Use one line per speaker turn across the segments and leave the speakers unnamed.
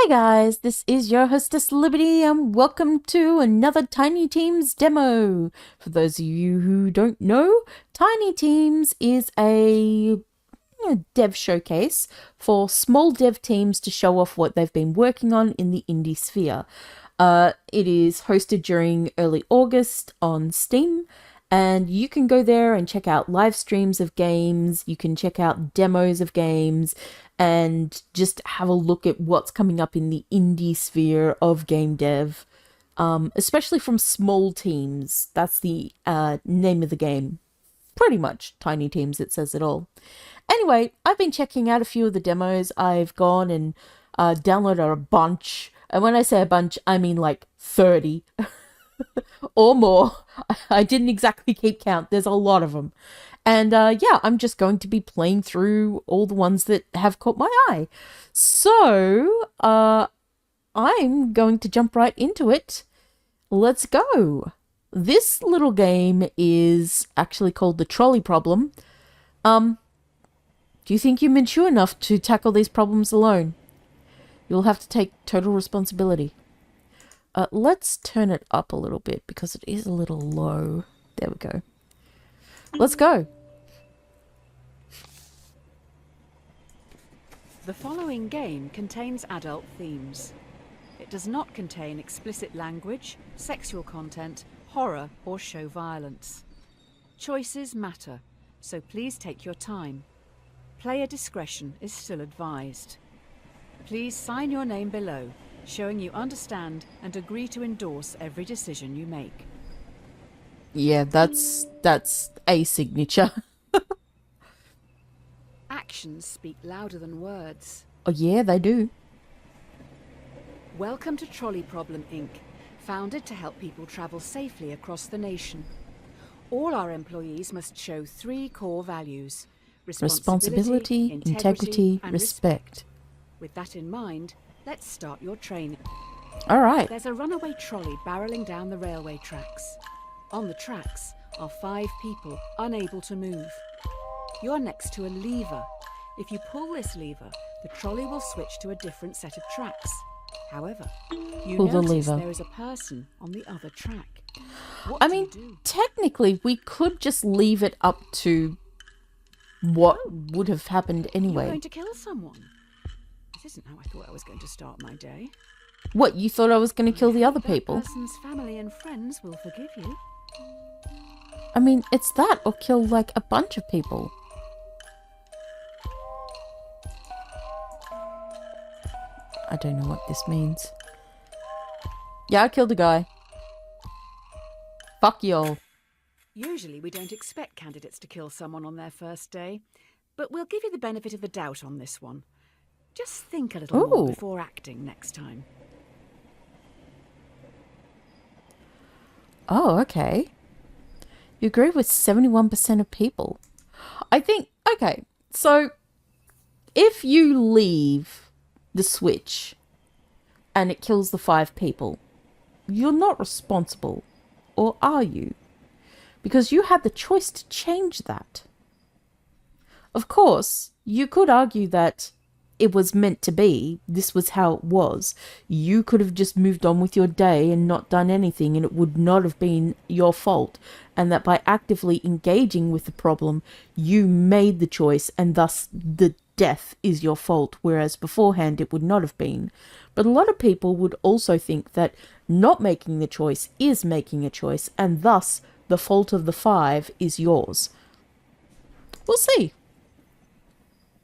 Hey guys, this is your hostess Liberty and welcome to another Tiny Teams demo. For those of you who don't know, Tiny Teams is a dev showcase for small dev teams to show off what they've been working on in the indie sphere. It is hosted during early August on Steam, and you can go there and check out live streams of games, you can check out demos of games, and just have a look at what's coming up in the indie sphere of game dev, especially from small teams. That's the name of the game. Pretty much, Tiny Teams, it says it all. Anyway, I've been checking out a few of the demos. I've gone and downloaded a bunch. And when I say a bunch, I mean like 30 or more. I didn't exactly keep count. There's a lot of them. And yeah, I'm just going to be playing through all the ones that have caught my eye. So I'm going to jump right into it. Let's go. This little game is actually called the Trolley Problem. Do you think you're mature enough to tackle these problems alone? You'll have to take total responsibility. Let's turn it up a little bit because it is a little low. There we go. Let's go.
The following game contains adult themes. It does not contain explicit language, sexual content, horror, or show violence. Choices matter, so please take your time. Player discretion is still advised. Please sign your name below, showing you understand and agree to endorse every decision you make.
Yeah, that's a signature.
Actions speak louder than words.
Oh yeah, they do.
Welcome to Trolley Problem Inc., founded to help people travel safely across the nation. All our employees must show 3 core values:
Responsibility, integrity,
and
respect.
With that in mind, let's start your training.
All right.
There's a runaway trolley barreling down the railway tracks. On the tracks are 5 people unable to move. You're next to a lever. If you pull this lever, the trolley will switch to a different set of tracks. However, you
Pull the
notice
lever.
there is a person on the other track.
I mean, technically, we could just leave it up to what would have happened
You're
anyway.
going to kill someone. This isn't how I thought I was going to start my day.
What, you thought I was going to kill the other
That
people?
person's family and friends will forgive you.
I mean, it's that or kill like a bunch of people. I don't know what this means. Yeah, I killed a guy. Fuck y'all.
Usually we don't expect candidates to kill someone on their first day, but we'll give you the benefit of the doubt on this one. Just think a little more
Ooh.
before acting next time.
Oh, okay. You agree with 71% of people. I think, okay, so if you leave the switch and it kills the 5 people, you're not responsible, or are you? Because you had the choice to change that. Of course, you could argue that it was meant to be, this was how it was. You could have just moved on with your day and not done anything, and it would not have been your fault. And that by actively engaging with the problem, you made the choice, and thus the death is your fault, whereas beforehand it would not have been. But a lot of people would also think that not making the choice is making a choice, and thus the fault of the 5 is yours. We'll see.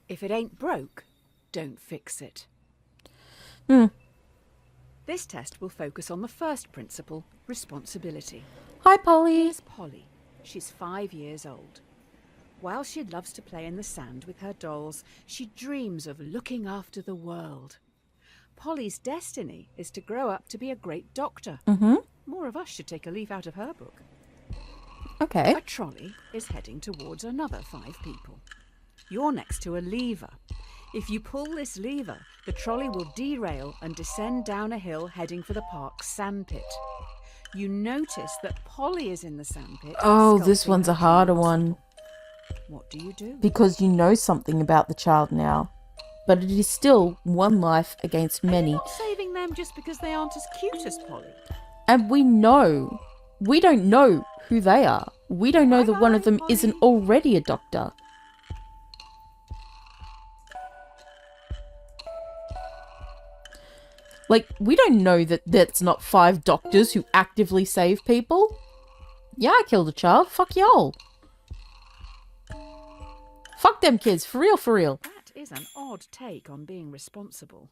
If it ain't broke, don't fix it. This test will focus on the first principle, responsibility.
Hi, Polly.
Here's Polly. She's 5 years old. While she loves to play in the sand with her dolls, she dreams of looking after the world. Polly's destiny is to grow up to be a great doctor. More of us should take a leaf out of her book.
Okay.
A trolley is heading towards another 5 people. You're next to a lever. If you pull this lever, the trolley will derail and descend down a hill heading for the park's sandpit. You notice that Polly is in the sandpit.
Oh, this
sculpting
one's
her
a harder
dream
one.
hospital. What do you do?
Because you know something about the child now. but it is still one life against
Are you
many.
not saving them just because they aren't as cute as Polly?
And we don't know who they are. We don't know that one of them
Bye-bye,
isn't
Polly.
already a doctor. Like, we don't know that that's not 5 doctors who actively save people. Yeah, I killed a child. Fuck y'all. Fuck them kids. For real, for real.
That is an odd take on being responsible.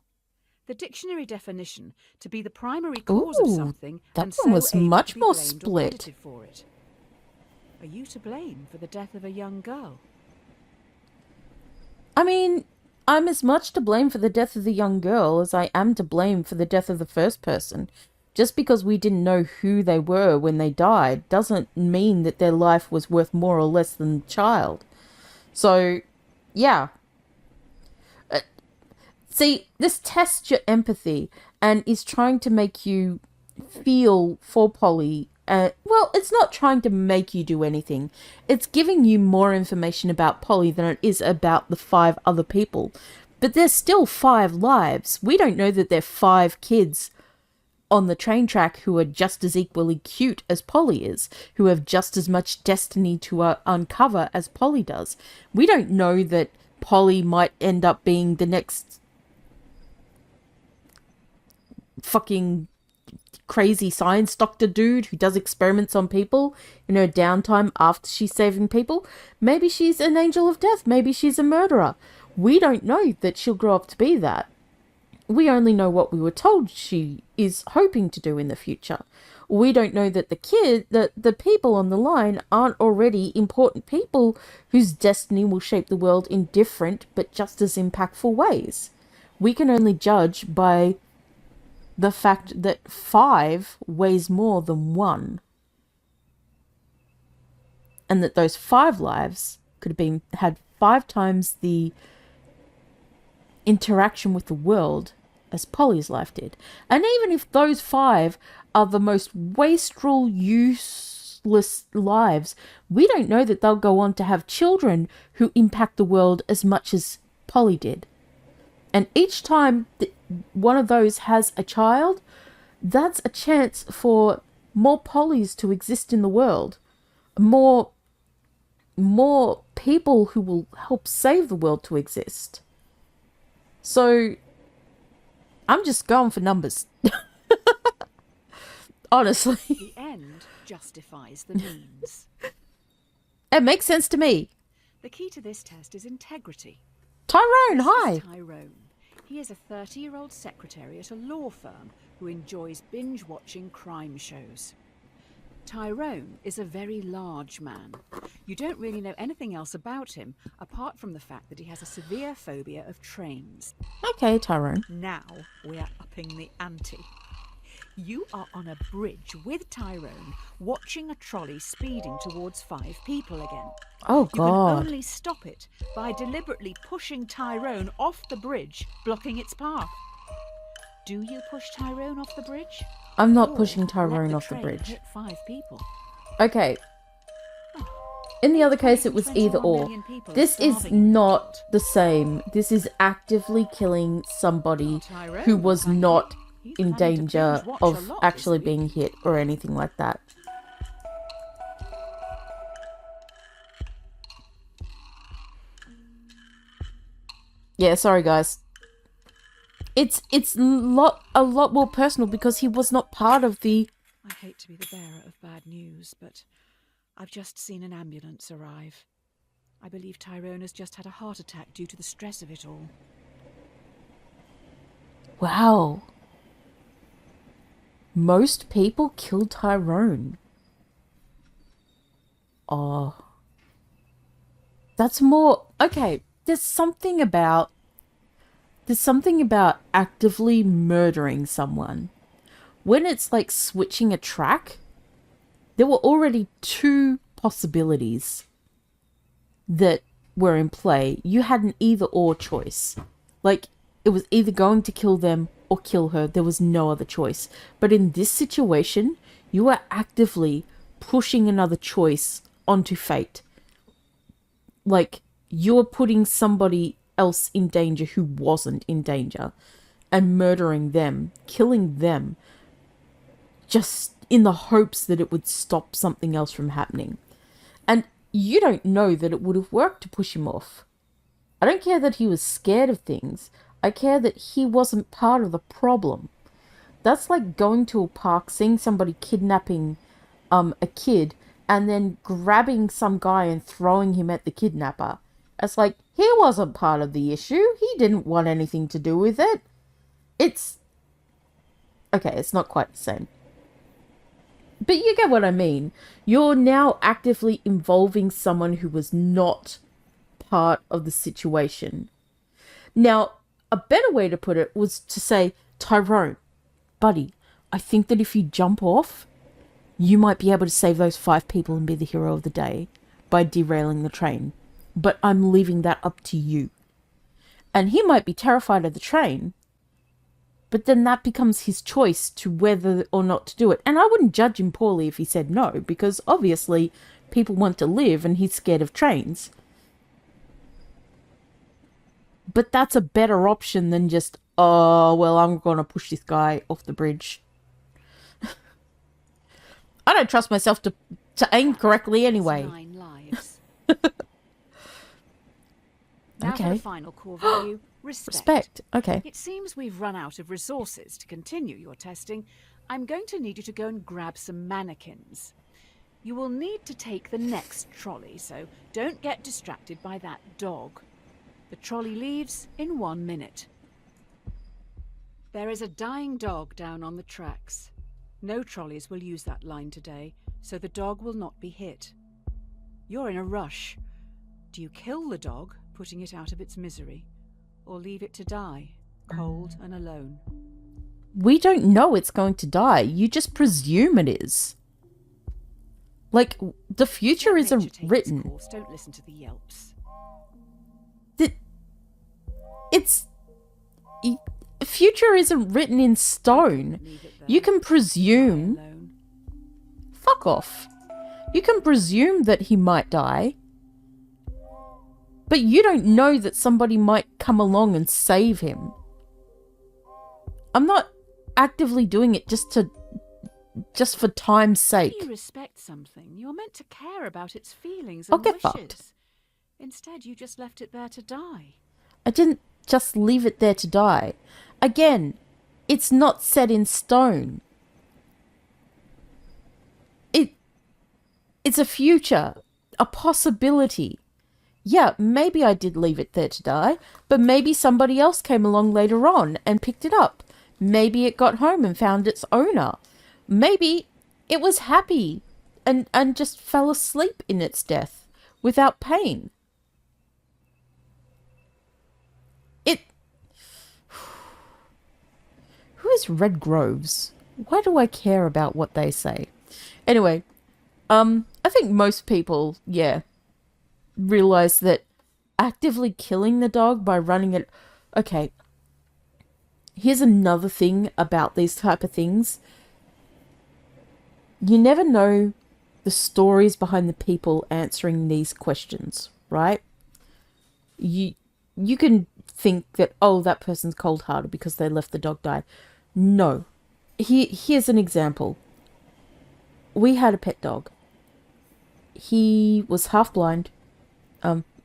The dictionary definition to be the primary cause of
Ooh,
something
that
and
one
so
was
able
much
to be
more
blamed or
split.
credited for it. Are you to blame for the death of a young girl?
I mean, I'm as much to blame for the death of the young girl as I am to blame for the death of the first person. Just because we didn't know who they were when they died doesn't mean that their life was worth more or less than the child. So, yeah. See, this tests your empathy and is trying to make you feel for Polly. Well, it's not trying to make you do anything. It's giving you more information about Polly than it is about the 5 other people. But there's still 5 lives. We don't know that there are 5 kids on the train track who are just as equally cute as Polly is, who have just as much destiny to uncover as Polly does. We don't know that Polly might end up being the next fucking crazy science doctor dude who does experiments on people in her downtime after she's saving people. Maybe she's an angel of death. Maybe she's a murderer. We don't know that she'll grow up to be that. We only know what we were told she is hoping to do in the future. We don't know that the people on the line aren't already important people whose destiny will shape the world in different but just as impactful ways. We can only judge by the fact that 5 weighs more than 1. And that those 5 lives could have had 5 times the interaction with the world as Polly's life did. And even if those 5 are the most wastrel, useless lives, we don't know that they'll go on to have children who impact the world as much as Polly did. And each time one of those has a child, that's a chance for more Pollys to exist in the world. More people who will help save the world to exist. So, I'm just going for numbers. Honestly.
The end justifies the means.
It makes sense to me.
The key to this test is integrity.
Tyrone,
This
hi.
is Tyrone. He is a 30-year-old secretary at a law firm who enjoys binge-watching crime shows. Tyrone is a very large man. You don't really know anything else about him, apart from the fact that he has a severe phobia of trains.
Okay, Tyrone.
Now we are upping the ante. You are on a bridge with Tyrone, watching a trolley speeding towards 5 people again.
Oh,
You can
God.
only stop it by deliberately pushing Tyrone off the bridge, blocking its path. Do you push Tyrone off the bridge?
I'm not
Or
pushing
let
Tyrone off the
train
bridge.
hit 5 people?
Okay. In the other case, it was either
21
or.
million people are
This is
starving in the
not
world.
the same. This is actively killing somebody
Tyrone,
who was
thank you.
not
He's
in
planning to
danger
binge watch a
of
lot
actually
this week.
being hit or anything like that. Yeah, sorry guys. It's a lot more personal because he was not part of the...
I hate to be the bearer of bad news, but I've just seen an ambulance arrive. I believe Tyrone has just had a heart attack due to the stress of it all.
Wow. Most people killed Tyrone. Oh. That's more... Okay, there's something about actively murdering someone. When it's like switching a track, there were already 2 possibilities that were in play. You had an either or choice. Like, it was either going to kill them or kill her. There was no other choice. But in this situation, you are actively pushing another choice onto fate. Like, you're putting somebody else in danger who wasn't in danger and murdering them, killing them, just in the hopes that it would stop something else from happening. And you don't know that it would have worked to push him off. I don't care that he was scared of things. I care that he wasn't part of the problem. That's like going to a park, seeing somebody kidnapping a kid, and then grabbing some guy and throwing him at the kidnapper. It's like, he wasn't part of the issue. He didn't want anything to do with it. It's... Okay, it's not quite the same. But you get what I mean. You're now actively involving someone who was not part of the situation. Now, a better way to put it was to say, Tyrone, buddy, I think that if you jump off, you might be able to save those 5 people and be the hero of the day by derailing the train. But I'm leaving that up to you. And he might be terrified of the train, but then that becomes his choice to whether or not to do it. And I wouldn't judge him poorly if he said no, because obviously people want to live and he's scared of trains. But that's a better option than just, oh, well, I'm going to push this guy off the bridge. I don't trust myself to aim correctly anyway.
9 lives. Now
Okay.
for the final core value, respect.
Respect. Okay.
It seems we've run out of resources to continue your testing. I'm going to need you to go and grab some mannequins. You will need to take the next trolley, so don't get distracted by that dog. The trolley leaves in 1 minute. There is a dying dog down on the tracks. No trolleys will use that line today, so the dog will not be hit. You're in a rush. Do you kill the dog, putting it out of its misery, or leave it to die, cold and alone?
We don't know it's going to die. You just presume it is. Like, the future
Let nature
isn't
take its
written.
course. Don't listen to the yelps.
Future isn't written in stone.
Leave it there.
You can
Die
presume...
alone.
Fuck off. You can presume that he might die. But you don't know that somebody might come along and save him. I'm not actively doing it just for time's sake.
If you respect something, you're meant to care about its feelings
I'll
and
get
wishes.
fucked.
Instead, you just left it there to die.
I didn't just leave it there to die. Again, it's not set in stone. It's a future, a possibility. Yeah, maybe I did leave it there to die, but maybe somebody else came along later on and picked it up. Maybe it got home and found its owner. Maybe it was happy and just fell asleep in its death without pain. Who is Red Groves? Why do I care about what they say? Anyway, I think most people, realize that actively killing the dog by running it... Okay, here's another thing about these type of things. You never know the stories behind the people answering these questions, right? You can think that, oh, that person's cold-hearted because they left the dog die. No. Here's an example. We had a pet dog. He was half blind.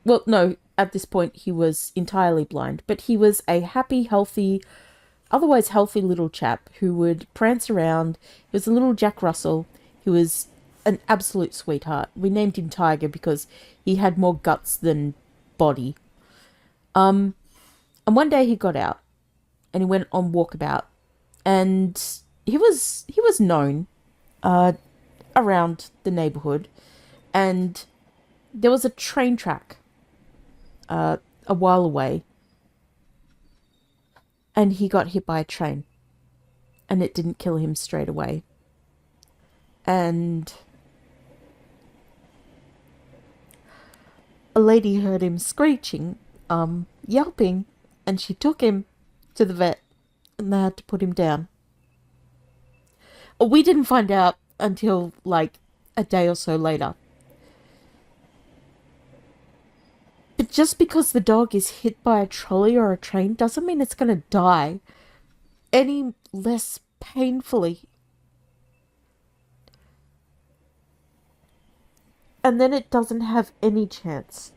Well, no, at this point he was entirely blind, but he was a happy, healthy, otherwise healthy little chap who would prance around. He was a little Jack Russell. He was an absolute sweetheart. We named him Tiger because he had more guts than body. And one day he got out and he went on walkabout, and he was known around the neighborhood, and there was a train track a while away, and he got hit by a train, and it didn't kill him straight away. And a lady heard him screeching, yelping, and she took him to the vet, and they had to put him down. We didn't find out until like a day or so later. But just because the dog is hit by a trolley or a train doesn't mean it's going to die any less painfully. And then it doesn't have any chance.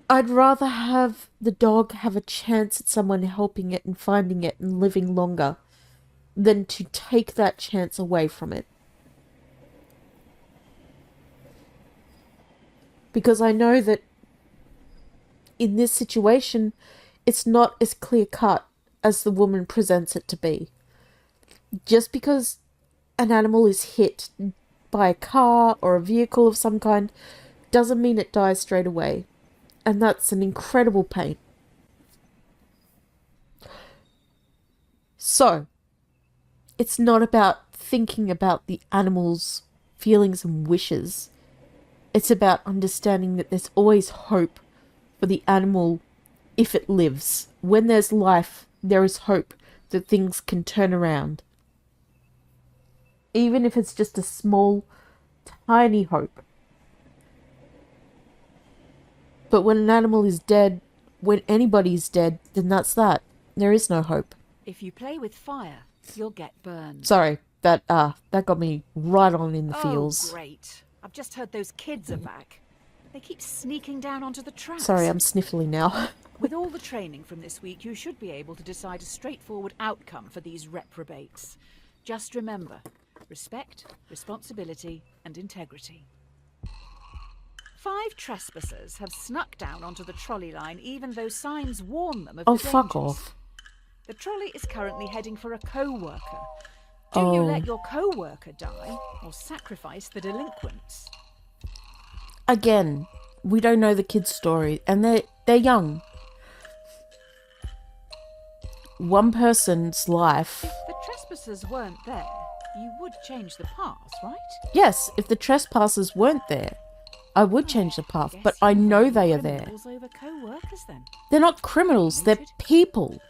I'd rather have the dog have a chance at someone helping it and finding it and living longer than to take that chance away from it. Because I know that in this situation, it's not as clear cut as the woman presents it to be. Just because an animal is hit by a car or a vehicle of some kind doesn't mean it dies straight away. And that's an incredible pain. So, it's not about thinking about the animal's feelings and wishes. It's about understanding that there's always hope for the animal if it lives. When there's life, there is hope that things can turn around. Even if it's just a small, tiny hope. But when an animal is dead, when anybody's dead, then that's that. There is no hope.
If you play with fire, you'll get burned.
Sorry, that got me right on in the feels.
Oh, great. I've just heard those kids are back. They keep sneaking down onto the tracks.
Sorry, I'm sniffly now.
With all the training from this week, you should be able to decide a straightforward outcome for these reprobates. Just remember, respect, responsibility, and integrity. 5 trespassers have snuck down onto the trolley line even though signs warn them of the dangers.
Fuck off.
The trolley is currently heading for a co-worker. Do you let your co-worker die or sacrifice the delinquents?
Again, we don't know the kid's story, and they're young. One person's life...
If the trespassers weren't there, you would change the path, right?
Yes, if the trespassers weren't there, I would change the path, but I know they are there.
Over co-workers, then.
They're not criminals, they're people.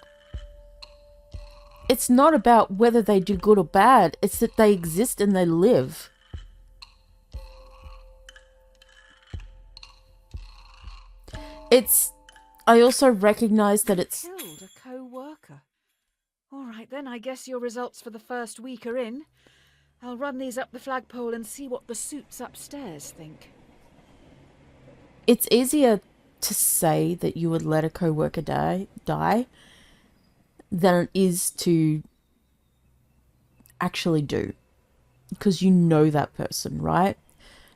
It's not about whether they do good or bad, it's that they exist and they live. I also recognize that it's...
Killed a co-worker. All right then, I guess your results for the first week are in. I'll run these up the flagpole and see what the suits upstairs think.
It's easier to say that you would let a co-worker die than it is to actually do. Because you know that person, right?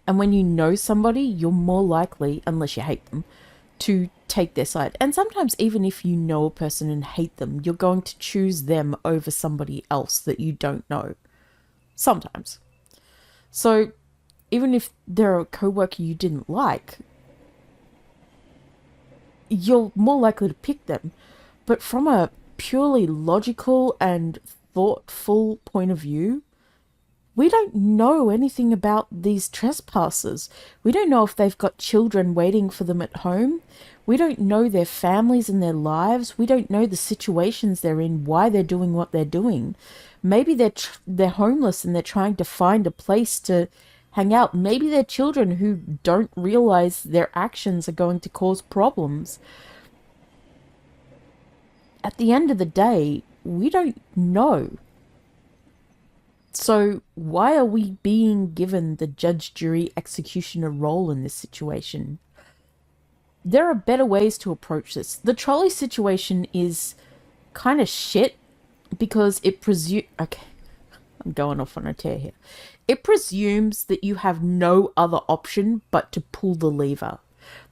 And when you know somebody, you're more likely, unless you hate them, to take their side. And sometimes even if you know a person and hate them, you're going to choose them over somebody else that you don't know. Sometimes. So even if they're a co-worker you didn't like, you're more likely to pick them. But from a purely logical and thoughtful point of view, we don't know anything about these trespassers. We don't know if they've got children waiting for them at home. We don't know their families and their lives. We don't know the situations they're in, why they're doing what they're doing. Maybe they're homeless and they're trying to find a place to hang out. Maybe they're children who don't realize their actions are going to cause problems. At the end of the day, we don't know. So why are we being given the judge, jury, executioner role in this situation? There are better ways to approach this. The trolley situation is kind of shit because it okay, I'm going off on a tear here. It presumes that you have no other option but to pull the lever.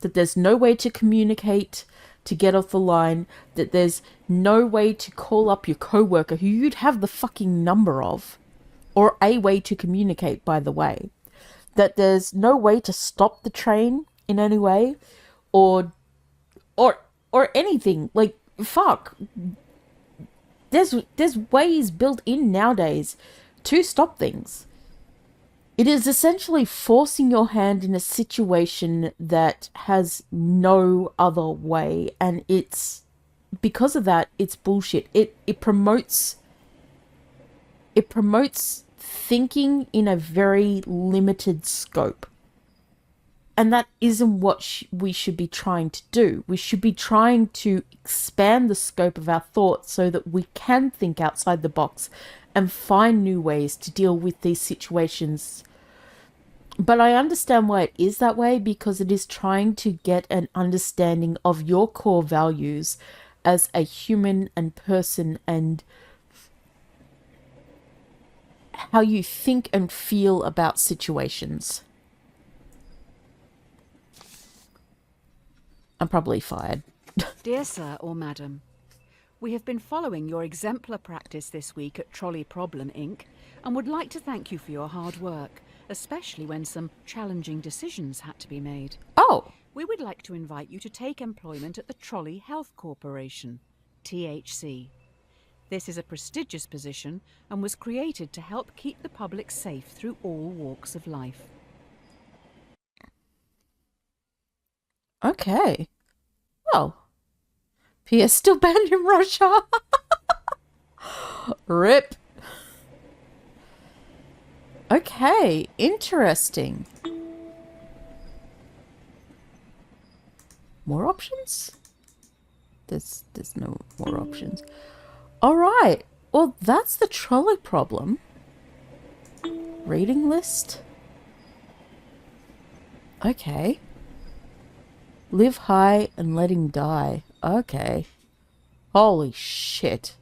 That there's no way to communicate to get off the line. That there's no way to call up your co-worker who you'd have the fucking number of. Or a way to communicate, by the way. That there's no way to stop the train in any way. Or anything. Like, fuck. There's ways built in nowadays to stop things. It is essentially forcing your hand in a situation that has no other way. And because of that, it's bullshit. It promotes thinking in a very limited scope. And that isn't what we should be trying to do. We should be trying to expand the scope of our thoughts so that we can think outside the box and find new ways to deal with these situations. But I understand why it is that way, because it is trying to get an understanding of your core values as a human and person, and how you think and feel about situations. I'm probably fired.
Dear Sir or Madam, we have been following your exemplar practice this week at Trolley Problem Inc. and would like to thank you for your hard work, especially when some challenging decisions had to be made.
Oh,
We would like to invite you to take employment at the Trolley Health Corporation, THC. This is a prestigious position and was created to help keep the public safe through all walks of life.
okay. Well, P.S. still banned in Russia. RIP. Okay, interesting. More options? There's no more options. All right. Well, that's the trolley problem. Reading list. Okay. Live high and let him die. Okay. Holy shit.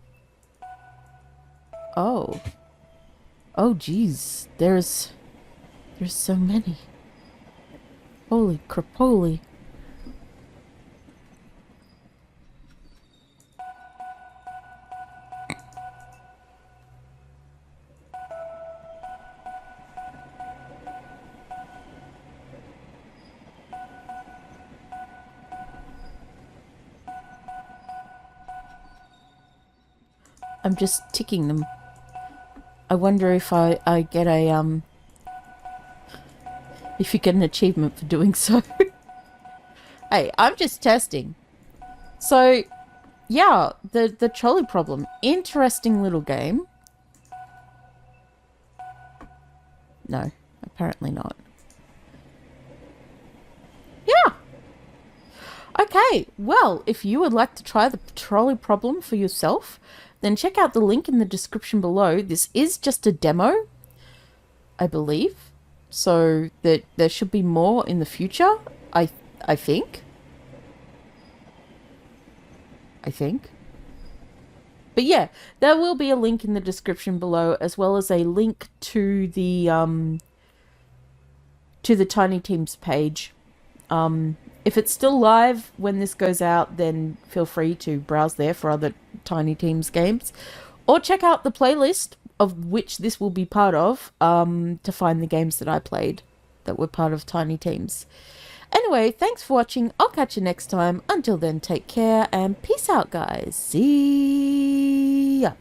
Oh. Oh, geez. There's so many. Holy crapoly. I'm just ticking them. I wonder if I get a, if you get an achievement for doing so. Hey, I'm just testing. So, yeah, the trolley problem. Interesting little game. No, apparently not. Yeah. Okay, well, if you would like to try the trolley problem for yourself, then check out the link in the description below. This is just a demo, I believe. So there should be more in the future, I think. But yeah, there will be a link in the description below, as well as a link to the Tiny Teams page. If it's still live when this goes out, then feel free to browse there for other Tiny Teams games, or check out the playlist, of which this will be part of, to find the games that I played that were part of Tiny Teams. Anyway, thanks for watching. I'll catch you next time. Until then, take care and peace out, guys. See ya.